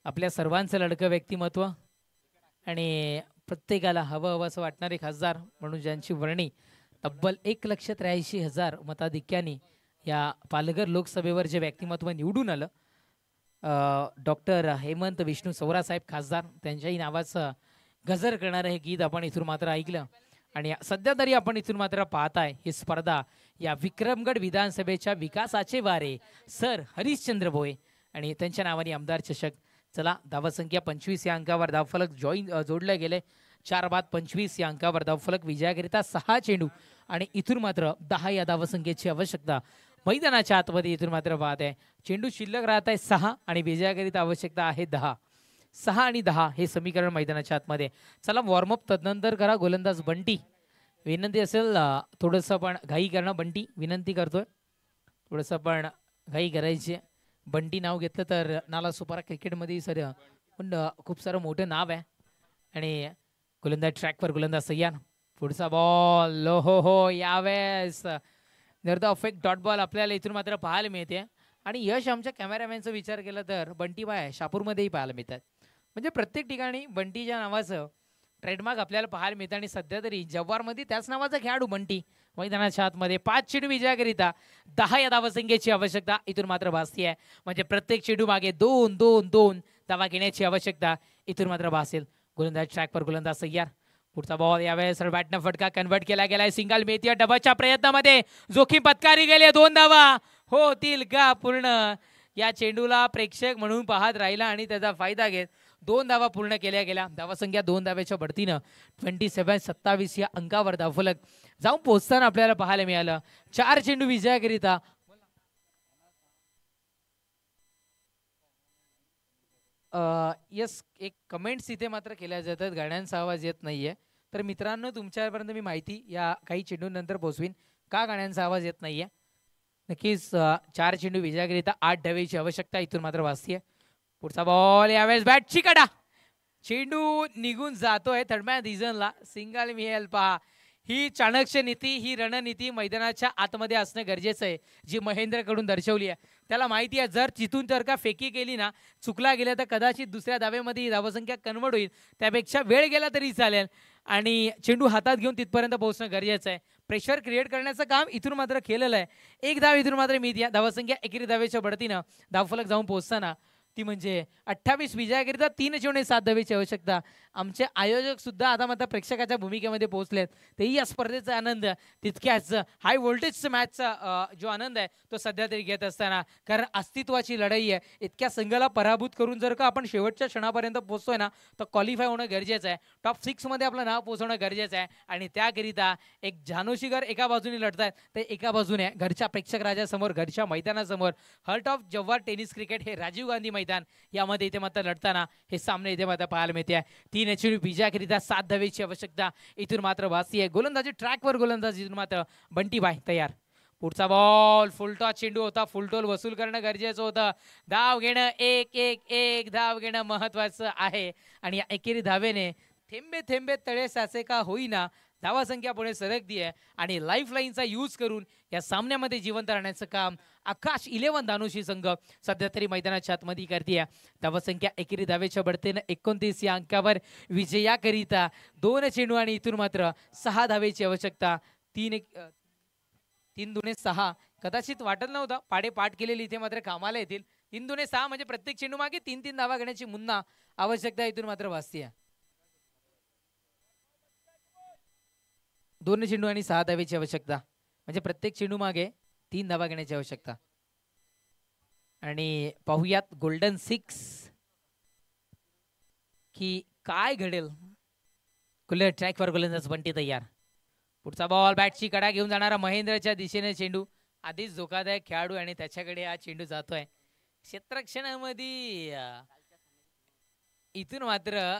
आपल्या सर्वांचं लडकं व्यक्तिमत्व आणि प्रत्येकाला हवं हवं असं वाटणारे खासदार म्हणून ज्यांची वर्णी तब्बल 1,83,000 मताधिक्याने या पालघर लोकसभेवर जे व्यक्तिमत्व निवडून आलं, डॉक्टर हेमंत विष्णू सौरासाहेब खासदार, त्यांच्याही नावाचं गजर करणारं हे गीत आपण इथून मात्र ऐकलं. आणि सध्या तरी आपण इथून मात्र पाहताय ही स्पर्धा या विक्रमगड विधानसभेच्या विकासाचे वारे सर हरिश्चंद्र भोये आणि त्यांच्या नावाने आमदार चषक. चला, धावसंख्या 25 या अंकावर धावफलक जोडले गेले. 4 बाद 25 या अंकावर धावफलक विजयाकरिता 6 चेंडू आणि इथून मात्र 10 या धावसंख्येची आवश्यकता मैदानाच्या आतमध्ये इथून मात्र पाहत आहे. चेंडू शिल्लक राहत आहे 6 आणि विजयाकरिता आवश्यकता आहे 10. 6 आणि 10 हे समीकरण मैदानाच्या आतमध्ये. चला, वॉर्मअप तदनंतर करा. गोलंदाज बंटी, विनंती असेल थोडंसं पण घाई करणं. बंटी विनंती करतोय, थोडंसं पण घाई करायची. बंटी नाव घेतलं तर नाला सुपारा क्रिकेटमध्ये सर पण खूप सारं मोठं नाव आहे. आणि गोलंदाज ट्रॅकवर, गोलंदाज सय्यान. पुढचा बॉल लो हो यावेळेस द अफेक्ट डॉट बॉल आपल्याला इथून मात्र पाहायला मिळते. आणि यश आमच्या कॅमेरामॅनचा विचार केला तर बंटी बाय शापूरमध्येही पाहायला मिळतात. म्हणजे प्रत्येक ठिकाणी बंटीच्या नावाचं ट्रेडमार्क आपल्याला पाहायला मिळतं. आणि सध्या तरी जव्हारमध्ये त्याच नावाचा खेळाडू बंटी मैदानाच्या आतमध्ये. 5 चेंडू विजयाकरिता 10 या धावसंख्येची आवश्यकता इथून मात्र भासती आहे. म्हणजे प्रत्येक चेंडू मागे 2-2-2 धावा घेण्याची आवश्यकता इथून मात्र भासेल. गोलंदाज ट्रॅकवर, गोलंदाज सय्यार. पुढचा बॉल यावेळेस बॅटनं फटका कन्वर्ट केला गेलाय. सिंगल मेथिया डबाच्या प्रयत्नामध्ये जोखीम पत्करली गेली. 2 धावा होतील का पूर्ण? या चेंडूला प्रेक्षक म्हणून पाहत राहिला आणि त्याचा फायदा घेत 2 धावा पूर्ण केल्या गेल्या. धावसंख्या 2 धाव्याच्या बढतीनं 27-27 या अंकावर धावफलक जाऊन पोहोचताना आपल्याला पाहायला मिळालं. 4 चेंडू विजयाकरिता. यस, एक कमेंट्स इथे मात्र केल्या जातात, गाण्यांचा आवाज येत नाहीये. तर मित्रांनो, तुमच्यापर्यंत मी माहिती या काही चेंडूनंतर पोहोचवीन का गाण्यांचा आवाज येत नाहीये. नक्कीच 4 चेंडू विजयाकरिता 8 धावेची आवश्यकता इथून मात्र भासतीये. पुढचा बॉल यावेळेस बॅटची कडा, चेंडू निघून जातोय थर्डमॅन रिझनला. सिंगल मिळेल पहा. ही चाणक्य नीती, ही रणनीती मैदानाच्या आतमध्ये असणं गरजेचं आहे, जी महेंद्रकडून दर्शवली आहे. त्याला माहिती आहे जर तिथून जर का फेकी केली ना, चुकला गेला तर कदाचित दुसऱ्या धावेमध्ये धावसंख्या कन्वर्ट होईल. त्यापेक्षा वेळ गेला तरी चालेल आणि चेंडू हातात घेऊन तिथपर्यंत पोहोचणं गरजेचं आहे. प्रेशर क्रिएट करण्याचं काम इथून मात्र केलेलं आहे. 1 धाव इथून मात्र मिळते. धावसंख्या 11 धावेच्या बढतीनं धावफलक जाऊन पोहोचताना ती म्हणजे 28 विजयाकरिता 3 चेंडू 7 धावेची आवश्यकता. आमचे आयोजक सुद्धा आता मात्र प्रेक्षकाच्या भूमिकेमध्ये पोहोचलेत. तेही या स्पर्धेचा आनंद तितक्याच हाय व्होल्टेज मॅचचा जो आनंद आहे तो सध्या तरी घेत असताना, कारण अस्तित्वाची लढाई आहे. इतक्या संघाला पराभूत करून जर का आपण शेवटच्या क्षणापर्यंत पोहोचतोय ना, तर क्वालिफाय होणं गरजेचं आहे. टॉप 6 मध्ये आपलं नाव पोहोचवणं गरजेचं आहे. आणि त्याकरिता एक जानोशीगर एका बाजूने लढतायत, तर एका बाजूने घरच्या प्रेक्षक राजासमोर, घरच्या मैदानासमोर heart of Jawhar tennis cricket हे राजीव गांधी मैदान, यामध्ये इथे मात्र लढताना हे सामने इथे मात्र पाहायला मिळते. 3 चेंडू विजयाकरिता 7 धावेची आवश्यकता इथून मात्र भासती आहे. गोलंदाजी ट्रॅकवर, गोलंदाज इथून मात्र बंटीबाई तयार. पुढचा बॉल फुलटॉस चेंडू होता, फुलटोल वसूल करणं गरजेचं होतं. धाव घेणं, एक धाव घेणं महत्वाचं आहे. आणि या एकेरी धावेने थेंबे थेंबे तळे साचे का होईना धावासंख्या पुढे सरकती आहे. आणि लाईफ लाईनचा यूज करून या सामन्यामध्ये जिवंत राहण्याचं काम आकाश 11 धानुषी संघ सध्या तरी मैदानाच्या आतमध्ये करते. धावसंख्या एकेरी धावेच्या बढतीनं 29 या अंकावर विजयाकरिता 2 चेंडू आणि इथून मात्र 6 धावेची आवश्यकता. 3 दुणे 6 कदाचित वाटत नव्हतं, पाडे पाठ केलेली इथे मात्र कामाला येतील. 3 दुणे 6 म्हणजे प्रत्येक चेंडू मागे 3-3 धावा घेण्याची मुन्ना आवश्यकता इथून मात्र भासते. 2 चेंडू आणि 6 धावेची आवश्यकता म्हणजे प्रत्येक चेंडू मागे 3 धावा घेण्याची आवश्यकता. आणि पाहूयात गोल्डन 6 की काय घडेल. खुले ट्रॅकवर गोलंदाज बंटी तयार. पुढचा बॉल बॅटची कडा घेऊन जाणारा महेंद्रच्या दिशेने चेंडू. आधीच धोकादायक खेळाडू आणि त्याच्याकडे हा चेंडू जातोय क्षेत्ररक्षणामध्ये. इथून मात्र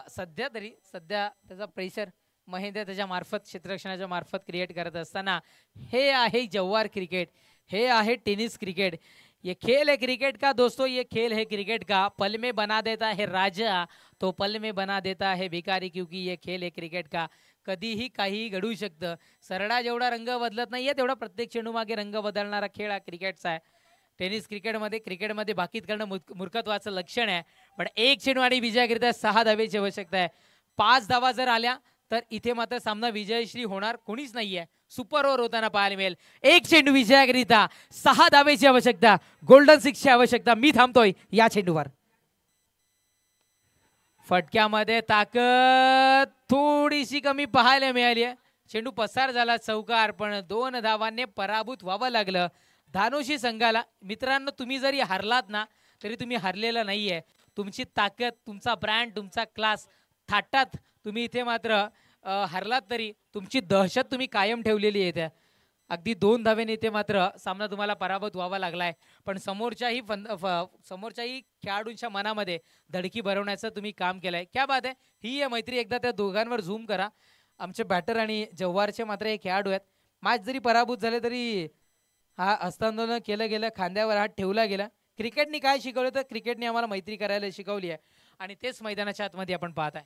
सध्या त्याचा प्रेशर महेंद्र त्याच्या मार्फत क्षेत्ररक्षणाच्या मार्फत क्रिएट करत असताना हे आहे जव्हार क्रिकेट, हे आहे टेनिस क्रिकेट. ये खेल है क्रिकेट का दोस्तों, ये खेल है क्रिकेट का. पल में बना देता है राजा तो पल में बना देता है भिकारी, क्योंकि ये खेल है क्रिकेट का. कधीही काही घडू शकतं. सरडा जेवढा रंग बदलत नाहीये तेवढा प्रत्येक चेंडू मागे रंग बदलणारा खेळ हा क्रिकेटचा आहे. टेनिस क्रिकेटमध्ये बाकीत करणं मूर्खत्वाचं लक्षण आहे. पण 1 चेंडू आणि विजयाकरिता 6 धावेची आवश्यकता आहे. 5 धावा जर आल्या तर इथे मात्र सामना विजयश्री होणार कोणीच नाहीये. सुपर ओव्हर होताना पाहायला मिळेल. 1 चेंडू विजयाकरिता 6 धावेची आवश्यकता, गोल्डन 6ची आवश्यकता. मी थांबतोय या चेंडूवर. फटक्यामध्ये ताकद थोडीशी कमी पाहायला मिळाली आहे. चेंडू पसार झाला चौकार, पण 2 धावांनी पराभूत व्हावं लागलं धानुषी संघाला. मित्रांनो, तुम्ही जरी हारलात ना तरी तुम्ही हरलेला नाहीये. तुमची ताकद, तुमचा ब्रँड, तुमचा क्लास थाटात तुम्ही इथे मात्र हरलात तरी तुमची दहशत तुम्ही कायम ठेवलेली आहे. अगदी 2 धावेने इथे मात्र सामना तुम्हाला पराभूत व्हावा लागलाय. पण समोरच्याही खेळाडूंच्या मनामध्ये धडकी भरवण्याचं तुम्ही काम केलंय. क्या बात आहे. ही आहे मैत्री. एकदा त्या दोघांवर झूम करा. आमचे बॅटर आणि जव्हारचे मात्र हे खेळाडू आहेत. मॅच जरी पराभूत झाले तरी हा हस्तांदोलन केलं गेलं, खांद्यावर हात ठेवला गेला. क्रिकेटने काय शिकवलं तर क्रिकेटने आम्हाला मैत्री करायला शिकवली आहे आणि तेच मैदानाच्या आतमध्ये आपण पाहत आहे.